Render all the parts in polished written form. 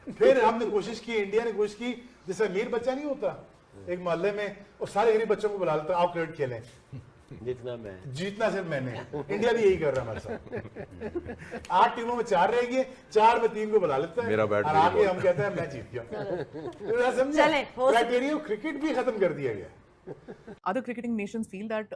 फिर हमने कोशिश की, इंडिया ने कोशिश की, जैसे अमीर बच्चा नहीं होता एक मोहल्ले में, और सारे गरीब बच्चों को बुला लेता, आओ क्रिकेट खेलें, जीतना सिर्फ मैंने। इंडिया भी यही कर रहा है हमारे साथ। 8 टीमों में 4 रहेंगे, 4 में 3 को बुला लेता है, और आगे हम कहते हैं मैं जीत गया। समझे, क्राइटेरिया क्रिकेट भी खत्म कर दिया गया। Other cricketing nations feel that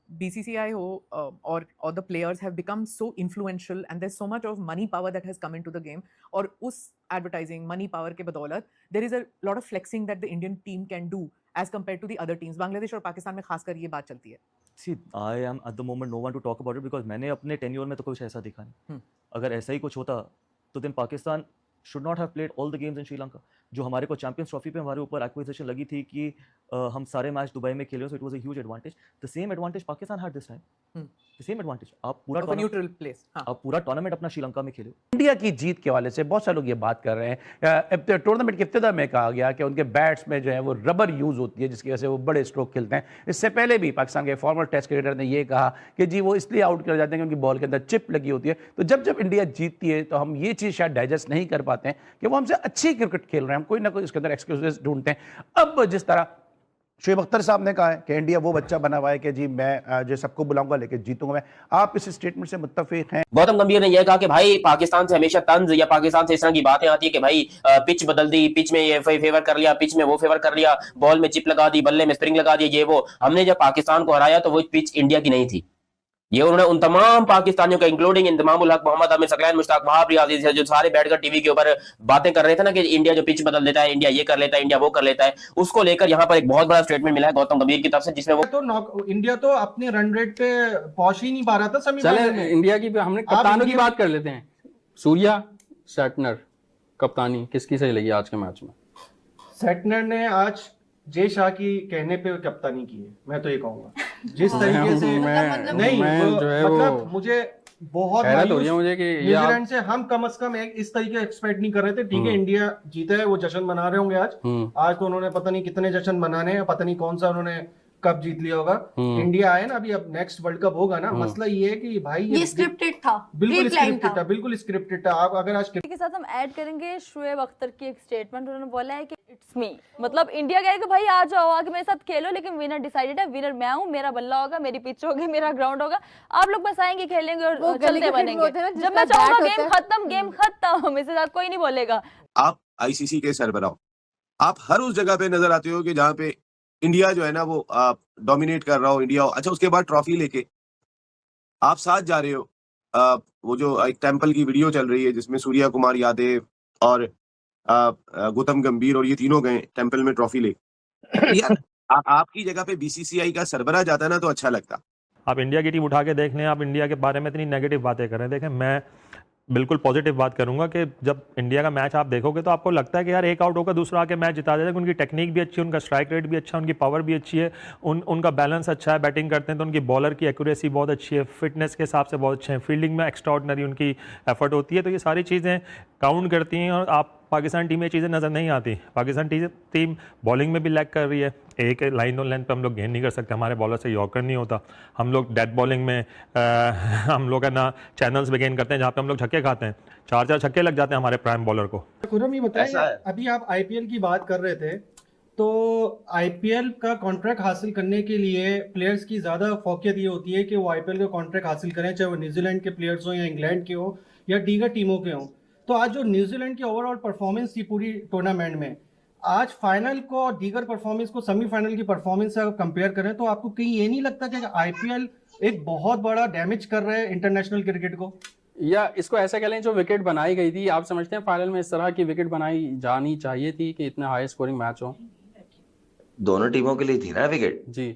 BCCI or the players have become so influential and there's so much of money power that has come into the game, और उस advertising money power के बदौलत there is a lot of flexing that the Indian team can do as compared to the other teams. Bangladesh और पाकिस्तान में खासकर ये बात चलती है। See, I am at the moment no one to talk about it because मैंने अपने tenure में तो कुछ ऐसा देखा नहीं। अगर ऐसा ही कुछ होता तो then Pakistan should not have played all the games in Sri Lanka. जो हमारे को चैंपियंस ट्रॉफी पे हमारे ऊपर एक्विजिशन लगी थी कि हम सारे मैच दुबई में खेले, so it was a huge advantage. The same advantage Pakistan had this time. The same advantage. आप पूरा न्यूट्रल प्लेस, आप पूरा टूर्नामेंट अपना श्रीलंका में खेले। इंडिया की जीत के हवाले से बहुत सारे लोग ये बात कर रहे हैं। टूर्नामेंट के इब्तिदा में कहा गया कि उनके बैट्स में जो है वो रबर यूज़ होती है जिसकी वजह से वो बड़े स्ट्रोक खेलते हैं। इससे पहले भी पाकिस्तान के फॉर्मर टेस्ट क्रिकेटर ने ये कहा कि जी वो इसलिए आउट कर जाते हैं कि उनकी बॉल के अंदर चिप लगी होती है। तो जब जब इंडिया जीतती है तो हम ये चीज़ शायद डाइजेस्ट नहीं कर पाते हैं कि वो हमसे अच्छी क्रिकेट खेल रहे हैं, हम कोई ना कोई इसके अंदर एक्सक्यूजेस ढूंढते हैं। अब जिस तरह शोएब अख्तर साहब ने कहा है कि इंडिया वो बच्चा बना हुआ है कि जी मैं जो सबको बुलाऊंगा लेके जीतूंगा मैं, आप इस स्टेटमेंट से मुत्तफिक हैं? गौतम गंभीर ने यह कहा कि भाई पाकिस्तान से हमेशा तंज या पाकिस्तान से इस तरह की बातें आती है कि भाई पिच बदल दी, पिच में ये फेवर कर लिया, पिच में वो फेवर कर लिया, बॉल में चिप लगा दी, बल्ले में स्प्रिंग लगा दी, ये वो। हमने जब पाकिस्तान को हराया तो वो पिच इंडिया की नहीं थी। ये उन्होंने उन तमाम पाकिस्तानियों का इंक्लूडिंग इंतमामुल हक, मोहम्मद आमिर सकलैन, मुश्ताक वहाब, रियाजी से जो सारे बैठकर टीवी के ऊपर बातें कर रहे थे ना कि इंडिया जो पिच बदल देता है, इंडिया ये कर लेता है, इंडिया वो कर लेता है, उसको लेकर यहाँ पर एक बहुत बड़ा स्टेटमेंट मिला है गौतम गंभीर की तरफ से, जिसमें वो तो इंडिया तो अपने रन रेट पे पहुंच ही नहीं पा रहा था सेमीफाइनल में। इंडिया की हमने कप्तानों की बात कर लेते हैं। सूर्या, सैटनर, कप्तानी किसकी सही लगी आज के मैच में? सैटनर ने आज जय शाह की कहने पे कप्तानी की है, मैं तो ये कहूंगा। जिस तरीके से मतलब मुझे बहुत मुझे कि न्यूजीलैंड से हम कम से कम एक इस तरीके एक्सपेक्ट नहीं कर रहे थे। ठीक है इंडिया जीता है, वो जश्न मना रहे होंगे आज तो उन्होंने पता नहीं कितने जश्न मनाने हैं, पता नहीं कौन सा उन्होंने कप जीत लिया होगा। इंडिया आए ना अभी, अब नेक्स्ट वर्ल्ड कप होगा ना, मसला ये है कि भाई ये स्क्रिप्टेड था, बिल्कुल स्क्रिप्टेड था, बिल्कुल स्क्रिप्टेड था। आप अगर आज के साथ हम ऐड करेंगे शोएब अख्तर की एक स्टेटमेंट, उन्होंने बोला है कि इट्स मी, मतलब इंडिया कहे कि भाई आ जाओ आके मेरे साथ खेलो, लेकिन विनर डिसाइडेड है, विनर मैं हूँ, मेरा बल्ला होगा, मेरी पिच होगी, मेरा ग्राउंड होगा, आप लोग बस आएंगे खेलेंगे और चलते बनेंगे। जब मैं चाहूंगा गेम खत्म, इससे ज्यादा कोई नहीं बोलेगा। आप आईसीसी के सरबराह, आप हर उस जगह पे नजर आते हो कि जहाँ पे इंडिया जो है ना वो डोमिनेट कर रहा हो, इंडिया। अच्छा उसके बाद ट्रॉफी लेके आप साथ जा रहे हो। वो जो एक टेंपल की वीडियो चल रही है जिसमें सूर्या कुमार यादव और गौतम गंभीर और ये तीनों गए टेंपल में ट्रॉफी ले। यार आपकी जगह पे बीसीसीआई का सरबराह जाता ना तो अच्छा लगता। आप इंडिया की टीम उठा के देख लें, आप इंडिया के बारे में इतनी नेगेटिव बातें कर रहे हैं। देखें मैं बिल्कुल पॉजिटिव बात करूंगा कि जब इंडिया का मैच आप देखोगे तो आपको लगता है कि यार एक आउट होकर दूसरा आके मैच जिता देता है। उनकी टेक्निक भी अच्छी है, उनका स्ट्राइक रेट भी अच्छा है, उनकी पावर भी अच्छी है, उनका बैलेंस अच्छा है, बैटिंग करते हैं तो उनकी बॉलर की एक्यूरेसी बहुत अच्छी है, फिटनेस के हिसाब से बहुत अच्छे हैं, फील्डिंग में एक्स्ट्राऑर्डिनरी उनकी एफर्ट होती है। तो ये सारी चीज़ें काउंट करती हैं और आप पाकिस्तान टीम में चीज़ें नज़र नहीं आती। पाकिस्तान टीम बॉलिंग में भी लैग कर रही है, एक लाइन और लेंथ पे हम लोग गेंद नहीं कर सकते, हमारे बॉलर से यॉर्कर नहीं होता। हम लोग डेथ बॉलिंग में हम लोग है ना चैनल्स पे गेंद करते हैं जहाँ पे हम लोग छक्के खाते हैं, 4 छक्के लग जाते हैं हमारे प्राइम बॉलर को। खुरम ये बताइए, अभी आप आईपीएल की बात कर रहे थे, तो आईपीएल का कॉन्ट्रैक्ट हासिल करने के लिए प्लेयर्स की ज्यादा फोकियत ये होती है कि वो आईपीएल का कॉन्ट्रैक्ट हासिल करें, चाहे वो न्यूजीलैंड के प्लेयर्स हो या इंग्लैंड के हो या दीगर टीमों के हों। तो आज जो न्यूजीलैंड की ओवरऑल परफॉर्मेंस थी पूरी टूर्नामेंट में, आज फाइनल को और दीगर परफॉर्मेंस को सेमीफाइनल की परफॉर्मेंस से अगर कंपेयर करें तो आपको कहीं ये नहीं लगता कि आईपीएल एक बहुत बड़ा डैमेज कर रहा है इंटरनेशनल क्रिकेट को? या इसको ऐसा कह लें जो विकेट बनाई गई थी, आप समझते हैं फाइनल में इस तरह की विकेट बनाई जानी चाहिए थी कि इतने हाई स्कोरिंग मैच हो? दोनों टीमों के लिए थी ना विकेट जी,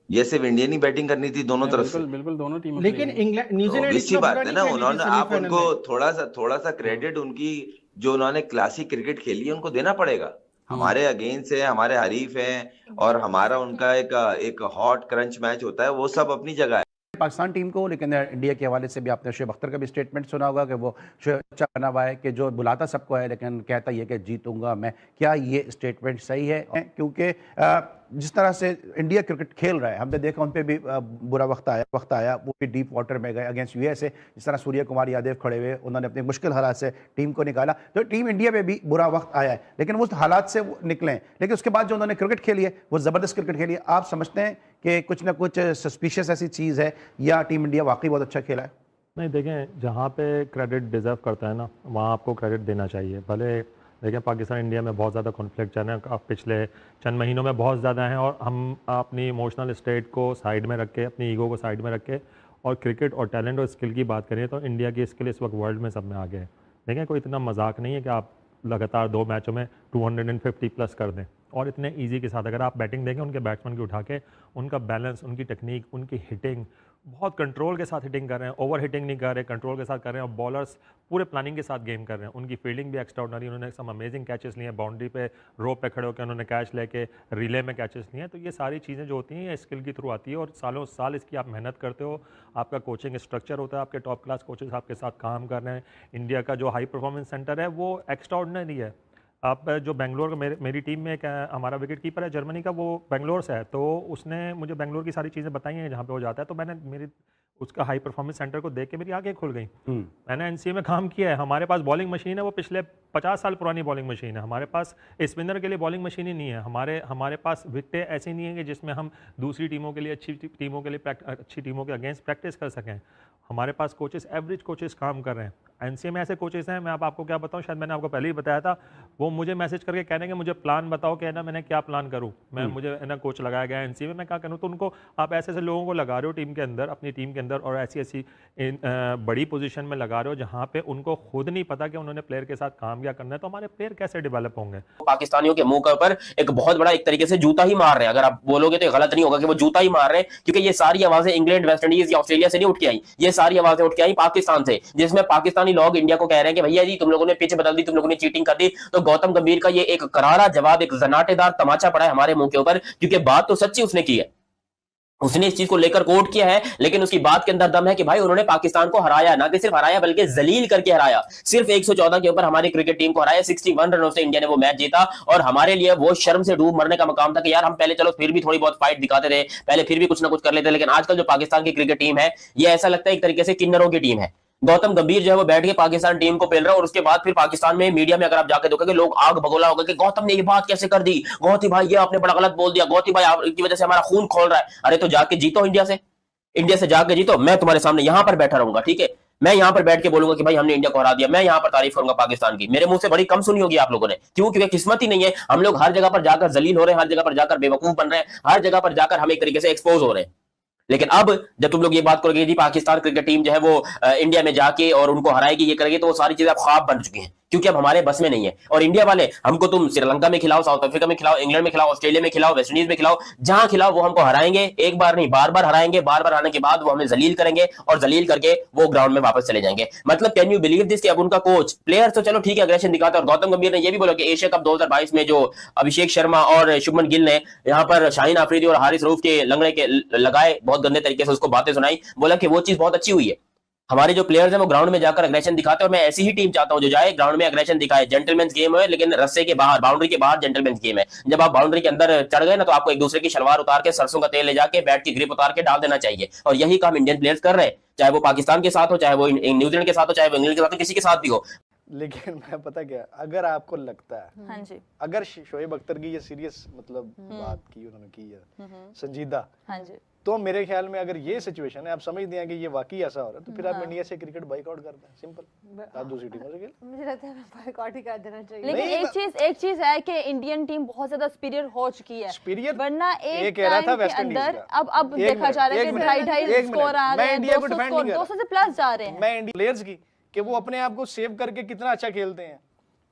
ये सिर्फ इंडियन ही बैटिंग करनी थी दोनों तरफ से। बिल्कुल दोनों टीमों। लेकिन इंग्लैंड न्यूजीलैंड इसी बात है ना, उन्होंने आप उनको थोड़ा सा क्रेडिट उनकी जो उन्होंने क्लासिक क्रिकेट खेली है उनको देना पड़ेगा। हमारे अगेंस्ट है, हमारे हरीफ हैं और हमारा उनका एक हॉट क्रंच मैच होता है, वो सब अपनी जगह है। पाकिस्तान टीम को, लेकिन इंडिया के हवाले से भी आपने शुएब अख्तर का भी स्टेटमेंट सुना होगा कि वो अच्छा बना हुआ है कि जो बुलाता सबको है लेकिन कहता ये कि जीतूंगा मैं। क्या ये स्टेटमेंट सही है? क्योंकि जिस तरह से इंडिया क्रिकेट खेल रहा है, हमने देखा उन पर भी बुरा वक्त आया, वो भी डीप वाटर में गए अगेंस्ट यूएसए। जिस तरह सूर्य कुमार यादव खड़े हुए, उन्होंने अपने मुश्किल हालात से टीम को निकाला, तो टीम इंडिया में भी बुरा वक्त आया है, लेकिन वो हालात से वो निकले। लेकिन उसके बाद जो उन्होंने क्रिकेट खेली है वो ज़बरदस्त क्रिकेट खेली है। आप समझते हैं कि कुछ ना कुछ सस्पिशियस ऐसी चीज़ है या टीम इंडिया वाकई बहुत अच्छा खेला है? नहीं, देखें, जहाँ पे क्रेडिट डिज़र्व करता है ना, वहाँ आपको क्रेडिट देना चाहिए। भले देखें, पाकिस्तान इंडिया में बहुत ज़्यादा कॉन्फ्लिक्ट चल रहे हैं पिछले चंद महीनों में, बहुत ज़्यादा हैं, और हम अपनी इमोशनल स्टेट को साइड में रख के, अपनी ईगो को साइड में रख के और क्रिकेट और टैलेंट और स्किल की बात करें तो इंडिया की स्किल इस वक्त वर्ल्ड में सब में आगे है। देखें, कोई इतना मजाक नहीं है कि आप लगातार 2 मैचों में 250 प्लस कर दें, और इतने इजी के साथ। अगर आप बैटिंग देखें उनके बैट्समैन की उठा के, उनका बैलेंस, उनकी टेक्निक, उनकी हिटिंग, बहुत कंट्रोल के साथ हिटिंग कर रहे हैं, ओवर हिटिंग नहीं कर रहे, कंट्रोल के साथ कर रहे हैं, और बॉलर्स पूरे प्लानिंग के साथ गेम कर रहे हैं। उनकी फील्डिंग भी एक्स्ट्राऑर्डिनरी, उन्होंने सम अमेजिंग कैचेस लिए हैं, बाउंड्री पे रोप पे खड़े होकर उन्होंने कैच लेके रिले में कैचेस लिए हैं। तो ये सारी चीज़ें जो होती हैं ये स्किल के थ्रू आती है, और सालों साल इसकी आप मेहनत करते हो, आपका कोचिंग स्ट्रक्चर होता है, आपके टॉप क्लास कोचेस आपके साथ काम कर रहे हैं। इंडिया का जो हाई परफॉर्मेंस सेंटर है वो एक्स्ट्राऑर्डिनरी है। आप जो बेंगलोर, मेरी टीम में एक हमारा विकेट कीपर है जर्मनी का, वो बेंगलोर से है, तो उसने मुझे बेंगलोर की सारी चीज़ें बताई हैं जहाँ पे वो जाता है। तो मैंने उसका हाई परफॉर्मेंस सेंटर को देख के मेरी आंखें खुल गई। मैंने एनसीए में काम किया है, हमारे पास बॉलिंग मशीन है, वो पिछले 50 साल पुरानी बॉलिंग मशीन है। हमारे पास स्पिनर के लिए बॉलिंग मशीन ही नहीं है। हमारे पास विकेटें ऐसी नहीं है कि जिसमें हम दूसरी टीमों के लिए, अच्छी टीमों के अगेंस्ट प्रैक्टिस कर सकें। हमारे पास कोचेस, एवरेज कोचेस काम कर रहे हैं। एनसीए में ऐसे कोचेस हैं, मैं आपको क्या बताऊं, शायद मैंने आपको पहले ही बताया था, वो मुझे मैसेज करके कह रहे हैं कि मुझे प्लान बताओ कि ना मैंने क्या प्लान करूं। मुझे ना कोच लगाया गया एनसीए में, मैं क्या करूं। तो उनको आप ऐसे लोगों को लगा रहे हो टीम के अंदर, अपनी टीम के अंदर, और ऐसी बड़ी पोजीशन में लगा रहे हो जहां पे उनको खुद नहीं पता कि उन्होंने प्लेयर के साथ काम क्या करना है। तो हमारे प्लेयर कैसे डेवलप होंगे? पाकिस्तानियों के मुंह के ऊपर एक बहुत बड़ा एक तरीके से जूता ही मार रहे हैं। अगर आप बोलोगे तो गलत नहीं होगा कि वो जूता ही मार रहे हैं, क्योंकि ये सारी आवाजें इंग्लैंड, वेस्ट इंडीज या ऑस्ट्रेलिया से नहीं उठ के आई, ये सारी आवाजें उठ के आई पाकिस्तान से, जिसमें पाकिस्तानी लोग इंडिया को कह रहे हैं कि भैया जी तुम लोगों ने पिच बदल दी, तुम लोगों ने चीटिंग कर दी। तो गौतम गंभीर का ये एक करारा जवाब, एक जनाटेदार तमाचा पड़ा है हमारे मुंह के ऊपर, क्योंकि बात तो सच्ची उसने की है, उसने इस चीज को लेकर कोट किया है, लेकिन उसकी बात के अंदर दम है कि भाई उन्होंने पाकिस्तान को हराया, ना कि सिर्फ हराया बल्कि जलील करके हराया। सिर्फ 114 के ऊपर हमारी क्रिकेट टीम को हराया, 61 रनों से इंडिया ने वो मैच जीता, और हमारे लिए वो शर्म से डूब मरने का मकाम था कि यार हम पहले चलो फिर भी थोड़ी बहुत फाइट दिखाते थे, पहले फिर भी कुछ ना कुछ कर लेते, लेकिन आजकल जो पाकिस्तान की क्रिकेट टीम है ये ऐसा लगता है एक तरीके से किन्नरों की टीम है। गौतम गंभीर जो है वो बैठ के पाकिस्तान टीम को पेल रहा है, और उसके बाद फिर पाकिस्तान में मीडिया में अगर आप जाके देखोगे लोग आग भगोला होगा कि गौतम ने ये बात कैसे कर दी, गौती भाई ये आपने बड़ा गलत बोल दिया, गौती भाई की वजह से हमारा खून खोल रहा है। अरे तो जाके जीतो इंडिया से जाके जीतो, मैं तुम्हारे सामने यहां पर बैठा रहूंगा, ठीक है, मैं यहां पर बैठ के बोलूंगा कि भाई हमने इंडिया को हरा दिया, मैं यहां पर तारीफ करूंगा पाकिस्तान की। मेरे मुंह से बड़ी कम सुनी होगी आप लोगों ने, क्यों? क्योंकि किस्मत ही नहीं है। हम लोग हर जगह पर जाकर जलील हो रहे हैं, हर जगह पर जाकर बेवकूफ बन रहे हैं, हर जगह पर जाकर हम एक तरीके से एक्सपोज हो रहे हैं। लेकिन अब जब तुम लोग ये बात करोगे जी पाकिस्तान क्रिकेट टीम जो है वो इंडिया में जाके और उनको हराएगी, ये करेगी, तो वो सारी चीजें अब ख्वाब बन चुकी हैं, क्योंकि अब हमारे बस में नहीं है। और इंडिया वाले हमको तुम श्रीलंका में खिलाओ, साउथ अफ्रीका में खिलाओ, इंग्लैंड में खिलाओ, ऑस्ट्रेलिया में खिलाओ, वेस्ट इंडीज में खिलाओ, जहां खिलाओ वो हमको हराएंगे, एक बार नहीं बार बार हराएंगे, बार बार आने के बाद वो हमें जलील करेंगे, और जलील करके वो ग्राउंड में वापस चले जाएंगे। मतलब कैन यू बिलीव दिस कि अब उनका कोच, प्लेयर तो चलो ठीक है अग्रेशन दिखाते हैं, और गौतम गंभीर ने ये भी बोला कि एशिया कप 2022 में जो अभिषेक शर्मा और शुभमन गिल ने यहाँ पर शाहीन आफरीदी और हारिस रऊफ के लंगड़े के लगाए, बहुत गंदे तरीके से उसको बातें सुनाई, बोला कि वो चीज बहुत अच्छी हुई है। हमारे जो प्लेयर्स हैं वो ग्राउंड में जाकर अग्रेशन दिखाते हैं, और मैं ऐसी ही टीम चाहता हूं जो जाए ग्राउंड में अग्रेशन दिखाए। जेंटलमैन्स गेम है, लेकिन रस्से के बाहर, बाउंड्री के बाहर जेंटलमैन्स गेम है। जब आप बाउंड्री के अंदर चढ़ गए ना, तो आपको एक दूसरे की शलवार उतार के, सरसों का तेल ले जाके, बैट की ग्रिप उतार के डाल देना चाहिए, और यही काम इंडियन प्लेयर्स कर रहे हैं, चाहे वो पाकिस्तान के साथ हो, चाहे वो न्यूजीलैंड के साथ हो, चाहे वो इंग्लैंड के साथ हो, किसी के साथ भी हो। लेकिन मैं पता क्या, अगर आपको लगता है, हाँ जी, अगर शोएब अख्तर की ये सीरियस मतलब बात की उन्होंने की है संजीदा, हाँ जी, तो मेरे ख्याल में अगर ये सिचुएशन है, आप समझते हैं कि ये वाकई ऐसा हो रहा है, तो फिर आप इंडिया से क्रिकेट बॉयकॉट करते हैं, सिंपल, आप दूसरी टीमों से खेल। मुझे लगता है बॉयकॉट ही कर देना चाहिए। लेकिन एक चीज है कि इंडियन टीम बहुत ज्यादा सुपीरियर हो चुकी है, सुपीरियर, वरना एक टाइम के अंदर अब देखा जा रहा है कि 2.5 स्कोर आ रहे हैं, 200 से प्लस जा रहे हैं। मैं इंडियन प्लेयर्स की कि वो अपने आप को सेव करके कितना अच्छा खेलते हैं,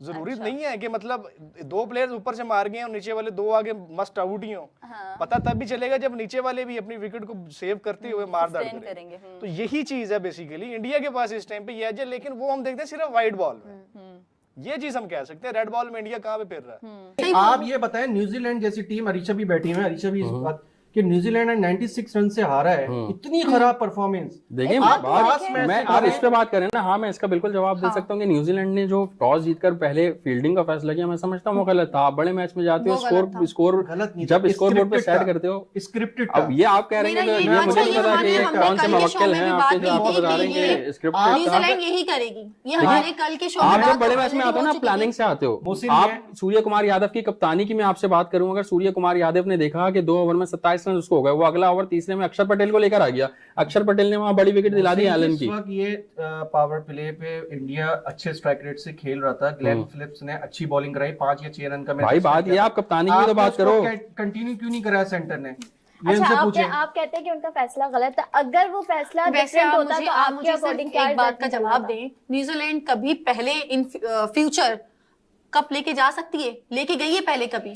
जरूरी नहीं है कि मतलब 2 प्लेयर्स ऊपर से मार गए और नीचे वाले 2 आगे मस्ट आउट ही हो। हाँ। पता तब भी चलेगा जब नीचे वाले भी अपनी विकेट को सेव करते हुए मार दाड़ करेंगे। तो यही चीज है बेसिकली इंडिया के पास इस टाइम पे ये है, लेकिन वो हम देखते हैं सिर्फ वाइट बॉल में। ये चीज हम कह सकते हैं, रेड बॉल में इंडिया कहाँ पे फिर रहा है। आप ये बताएं, न्यूजीलैंड जैसी टीम, अरीशा भी बैठी हुई है, अरीशा भी इस बात कि न्यूजीलैंड 96 रन से हारा है, इतनी खराब परफॉर्मेंस। देखिए मैं आप इस पे बात करें ना, हाँ मैं इसका बिल्कुल जवाब दे सकता हूँ कि न्यूजीलैंड ने जो टॉस जीतकर पहले फील्डिंग का फैसला किया, मैं समझता हूँ वो गलत था। आप बड़े मैच में जाते हो, स्कोर जब स्कोर बोर्ड पे सेट करते हो स्क्रिप्टेड। अब ये आप कह रहे हैं कि मुझे नहीं पता कि ये कौन से मवक्किल हैं आपके जो आपको बता रहे हैं कि स्क्रिप्टेड। न्यूजीलैंड यही करेगी, ये हमारे कल के शो में आप जब बड़े मैच में आते हो ना, प्लानिंग से आते हो। आप सूर्य कुमार यादव की कप्तानी की मैं आपसे बात करूं, अगर सूर्य कुमार यादव ने देखा कि 2 ओवर में 27 रन उसको हो गए, वो अगला ओवर तीसरे में अक्षर पटेल को लेकर आ गया, अक्षर पटेल ने वहां बड़ी विकेट दिला दी एलन की। ये पावर प्ले पे इंडिया अच्छे स्ट्राइक रेट से खेल रहा था, ग्लेन फिलिप्स ने अच्छी बॉलिंग कराई, 5 या 6 रन का मैच। भाई बात ये आप कप्तानी की तो बात करो, कंटिन्यू क्यों नहीं कराया सेंटर ने? अच्छा, आप कहते हैं कि उनका फैसला गलत था, अगर वो फैसला डिफरेंट होता तो आपके अकॉर्डिंग क्या एक बात का जवाब दें, न्यूजीलैंड कभी पहले इन फ्यूचर कप लेके जा सकती है, लेके गई है पहले कभी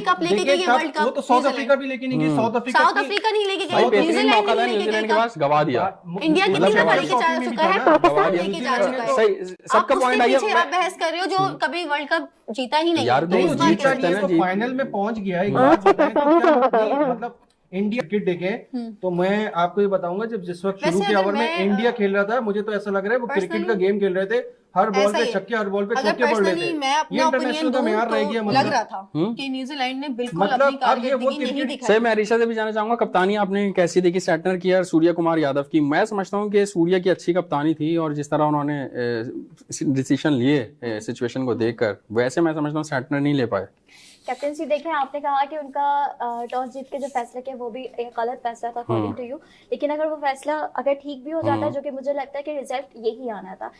कप लेके गई है वर्ल्ड कप। वो तो साउथ अफ्रीका भी लेके नहीं गई, साउथ अफ्रीका नहीं लेके गई, न्यूजीलैंड के पास गवा दिया। इंडिया कितनी दफा लेके जा चुका है, पाकिस्तान लेके जा चुका है। सही, सबका पॉइंट आई है। आप बहस कर रहे हो जो कभी वर्ल्ड कप जीता ही नहीं यार, फाइनल में पहुंच गया। एक बात बताएं, मतलब इंडिया क्रिकेट देखे तो मैं आपको ये बताऊंगा, जब जिस वक्त शुरू के ओवर में इंडिया खेल रहा था, मुझे तो ऐसा लग रहा है वो क्रिकेट का गेम खेल रहे थे, हर बॉल पे छक्के, हर बॉल पे चौके पड़ रहे थे। ये इंटरनेशनल का मेयार रह गया। लग रहा था कि न्यूजीलैंड ने बिल्कुल अपनी कारकर्दगी नहीं दिखाई। सर मैं अरीशा से भी जानना चाहूंगा, कप्तानी आपने कैसी देखी सैटनर की और सूर्य कुमार यादव की? मैं समझता हूँ कि सूर्य की अच्छी कप्तानी थी, और जिस तरह उन्होंने डिसीजन लिए सिचुएशन को देखकर, वैसे मैं समझता हूँ सैटनर नहीं ले पाए। कैप्टनसी देखें, आपने कहा कि उनका टॉस जीत के जो फैसला किया वो भी एक गलत फैसला था अकॉर्डिंग टू यू, लेकिन अगर वो फैसला अगर ठीक भी हो जाता है, जो कि मुझे लगता है कि रिजल्ट यही आना था,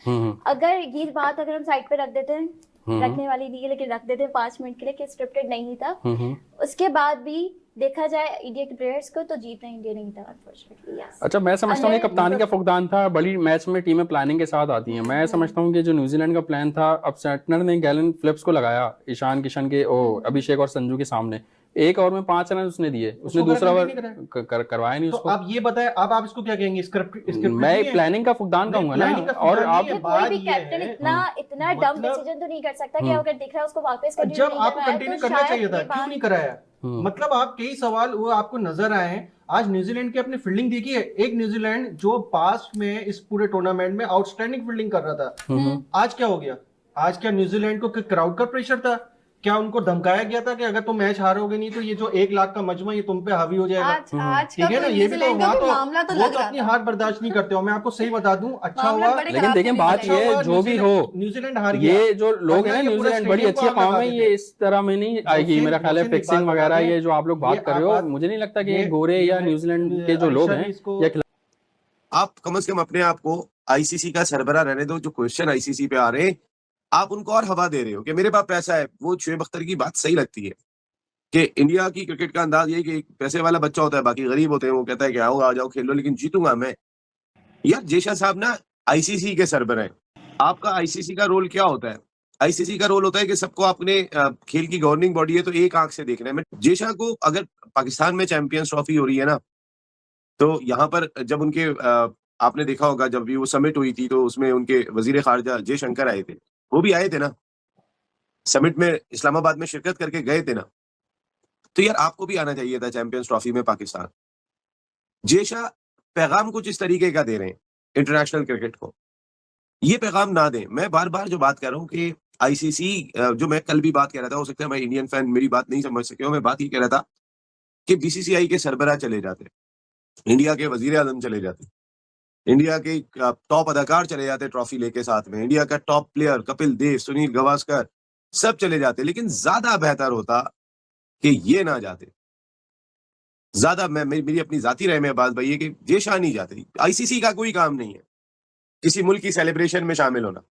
अगर ये बात अगर हम साइड पे रख देते हैं, रखने वाली नहीं है लेकिन रख देते हैं 5 मिनट के लिए कि स्क्रिप्टेड नहीं था, उसके बाद भी देखा जाए इंडिया के प्लेयर्स को तो जीतना इंडिया नहीं था अनफॉर्चुनेटली। यस। अच्छा, मैं समझता हूँ कप्तानी का फुकदान था, बड़ी मैच में टीमें प्लानिंग के साथ आती हैं। मैं समझता हूँ कि जो न्यूजीलैंड का प्लान था, अब सैटनर ने गैलन फिलिप्स को लगाया ईशान किशन के अभिषेक और संजू के सामने, 1 ओवर में 5 रन उसने दिए, उसने दूसरा ओवर करवाया नहीं उसको। आप ये बताएं, अब आप इसको क्या कहेंगे? मैं प्लानिंग का फुकदान कहूंगा ना। और आप कोई भी कैप्टन इतना डम डिसीजन तो नहीं कर सकता कि अगर दिख रहा है उसको वापस कंटिन्यू जब आपको कंटिन्यू करना चाहिए था, क्यों नहीं कराया? मतलब आप कई सवाल वो आपको नजर आए हैं। आज न्यूजीलैंड की अपनी फील्डिंग देखी है, एक न्यूजीलैंड जो पास्ट में इस पूरे टूर्नामेंट में आउटस्टैंडिंग फील्डिंग कर रहा था, आज क्या हो गया? आज क्या न्यूजीलैंड को क्राउड का प्रेशर था? क्या उनको धमकाया गया था कि अगर तुम मैच हारोगे नहीं तो ये जो 1 लाख का मजमा ये तुम पे हावी हो जाएगा? ठीक है ना, ये भी तो वहाँ तो वो तो अपनी हार बर्दाश्त नहीं करते हो। मैं आपको सही बता दूं, अच्छा हुआ, लेकिन देखिए बात ये है, जो भी हो न्यूजीलैंड हार गया। ये जो लोग हैं ना, न्यूजीलैंड बड़ी अच्छी कौम है, ये इस तरह में नहीं आएगी मेरा ख्याल है। फिक्सिंग वगैरह ये जो आप लोग बात कर रहे हो, मुझे नहीं लगता कि ये गोरे या न्यूजीलैंड के जो लोग हैं। आप कम से कम अपने आप को आईसीसी का सरबराह रहने दो। जो क्वेश्चन आईसीसी पे आ रहे हैं, आप उनको और हवा दे रहे हो कि मेरे पास पैसा है। वो शुएब अख्तर की बात सही लगती है कि इंडिया की क्रिकेट का अंदाज ये कि एक पैसे वाला बच्चा होता है, बाकी गरीब होते हैं। वो कहता है कि आओ आ जाओ खेल लो, लेकिन जीतूंगा मैं। यार जेशा साहब ना आईसीसी के सरबराह हैं। आपका आईसीसी का रोल क्या होता है? आईसीसी का रोल होता है कि सबको अपने खेल की गवर्निंग बॉडी है तो एक आंख से देखना है। जेशा को अगर पाकिस्तान में चैंपियंस ट्रॉफी हो रही है ना, तो यहाँ पर जब उनके आपने देखा होगा जब भी वो समिट हुई थी तो उसमें उनके वजीर खारजा जयशंकर आए थे, वो भी आए थे ना समिट में, इस्लामाबाद में शिरकत करके गए थे ना। तो यार आपको भी आना चाहिए था चैंपियंस ट्रॉफी में पाकिस्तान। जेशा पैगाम कुछ इस तरीके का दे रहे हैं इंटरनेशनल क्रिकेट को, ये पैगाम ना दें। मैं बार बार जो बात कर रहा हूँ कि आईसीसी, जो मैं कल भी बात कह रहा था, हो सकता है मैं इंडियन फैन मेरी बात नहीं समझ सके हो, मैं बात ये कह रहा था कि बीसीसीआई के सरबराह चले जाते, इंडिया के वजीर आजम चले जाते, इंडिया के टॉप अदाकार चले जाते ट्रॉफी लेके साथ में, इंडिया का टॉप प्लेयर कपिल देव, सुनील गावस्कर सब चले जाते, लेकिन ज्यादा बेहतर होता कि ये ना जाते। ज्यादा मेरी अपनी जाती राय में बात भाई है कि जेशा नहीं जाते। आईसीसी का कोई काम नहीं है किसी मुल्क की सेलिब्रेशन में शामिल होना।